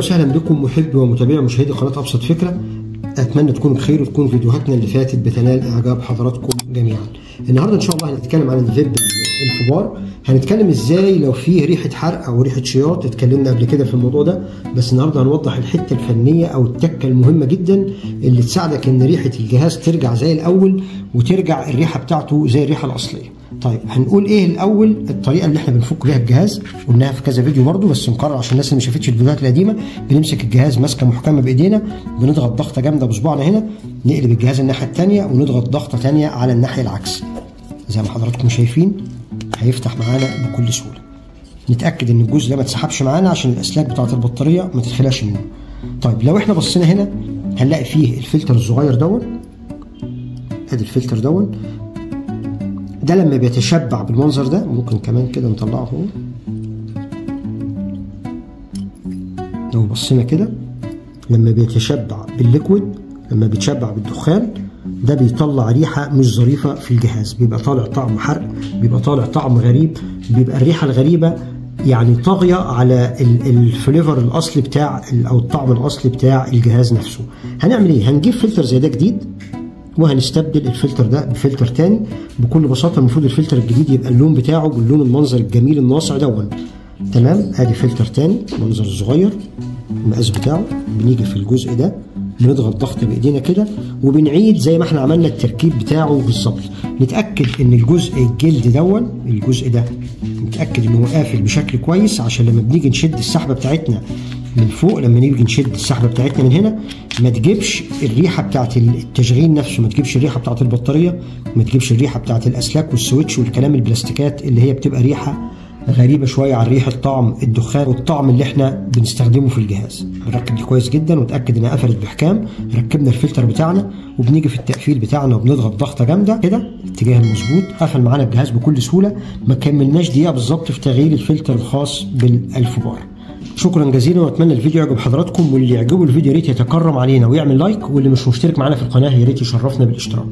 وسهلا بكم محبي ومتابعي ومشاهدي قناه ابسط فكره. اتمنى تكونوا بخير وتكون فيديوهاتنا اللي فاتت بتنال اعجاب حضراتكم جميعا. النهارده ان شاء الله هنتكلم عن الفيب الفبار. هنتكلم ازاي لو فيه ريحه حرق او ريحه شياط، اتكلمنا قبل كده في الموضوع ده، بس النهارده هنوضح الحته الفنيه او التكه المهمه جدا اللي تساعدك ان ريحه الجهاز ترجع زي الاول وترجع الريحه بتاعته زي الريحه الاصليه. طيب هنقول ايه الاول؟ الطريقه اللي احنا بنفك بيها الجهاز قلناها في كذا فيديو برضو، بس نكرر عشان الناس اللي ما شافتش الفيديوهات القديمه. بنمسك الجهاز ماسكه محكمه بايدينا، بنضغط ضغطه جامده بصباعنا هنا، نقلب الجهاز الناحيه الثانيه ونضغط ضغطه ثانيه على الناحيه العكس زي ما حضراتكم شايفين. هيفتح معانا بكل سهوله. نتاكد ان الجزء ده ما اتسحبش معانا عشان الاسلاك بتاعه البطاريه ما تتخلعش منه. طيب لو احنا بصينا هنا هنلاقي فيه الفلتر الصغير دون، ادي الفلتر دون. ده لما بيتشبع بالمنظر ده، ممكن كمان كده نطلعه اهو. لو بصينا كده لما بيتشبع بالليكويد، لما بيتشبع بالدخان، ده بيطلع ريحه مش ظريفه في الجهاز، بيبقى طالع طعم حرق، بيبقى طالع طعم غريب، بيبقى الريحه الغريبه يعني طاغيه على الفليفر الاصلي بتاع او الطعم الاصلي بتاع الجهاز نفسه. هنعمل ايه؟ هنجيب فلتر زي ده جديد وهنستبدل الفلتر ده بفلتر تاني. بكل بساطه المفروض الفلتر الجديد يبقى اللون بتاعه باللون المنظر الجميل الناصع دون. تمام، ادي فلتر تاني منظر صغير المقاس بتاعه. بنيجي في الجزء ده بنضغط ضغط بايدينا كده وبنعيد زي ما احنا عملنا التركيب بتاعه بالظبط. نتاكد ان الجزء الجلد دون، الجزء ده نتاكد انه قافل بشكل كويس، عشان لما بنيجي نشد السحبه بتاعتنا من فوق، لما نيجي نشد السحبه بتاعتنا من هنا ما تجيبش الريحه بتاعت التشغيل نفسه، ما تجيبش الريحه بتاعت البطاريه، ما تجيبش الريحه بتاعت الاسلاك والسويتش والكلام البلاستيكات اللي هي بتبقى ريحه غريبه شويه عن ريحه طعم الدخان والطعم اللي احنا بنستخدمه في الجهاز. بنركب دي كويس جدا ونتاكد انها قفلت بحكام. ركبنا الفلتر بتاعنا وبنيجي في التقفيل بتاعنا وبنضغط ضغطه جامده كده الاتجاه المظبوط. قفل معانا الجهاز بكل سهوله. ما كملناش دقيقه بالظبط في تغيير الفلتر الخاص بالفبار. شكرا جزيلا واتمنى الفيديو يعجب حضراتكم، واللي يعجبه الفيديو يا ريت يتكرم علينا ويعمل لايك، واللي مش مشترك معانا في القناه يا ريت يشرفنا بالاشتراك.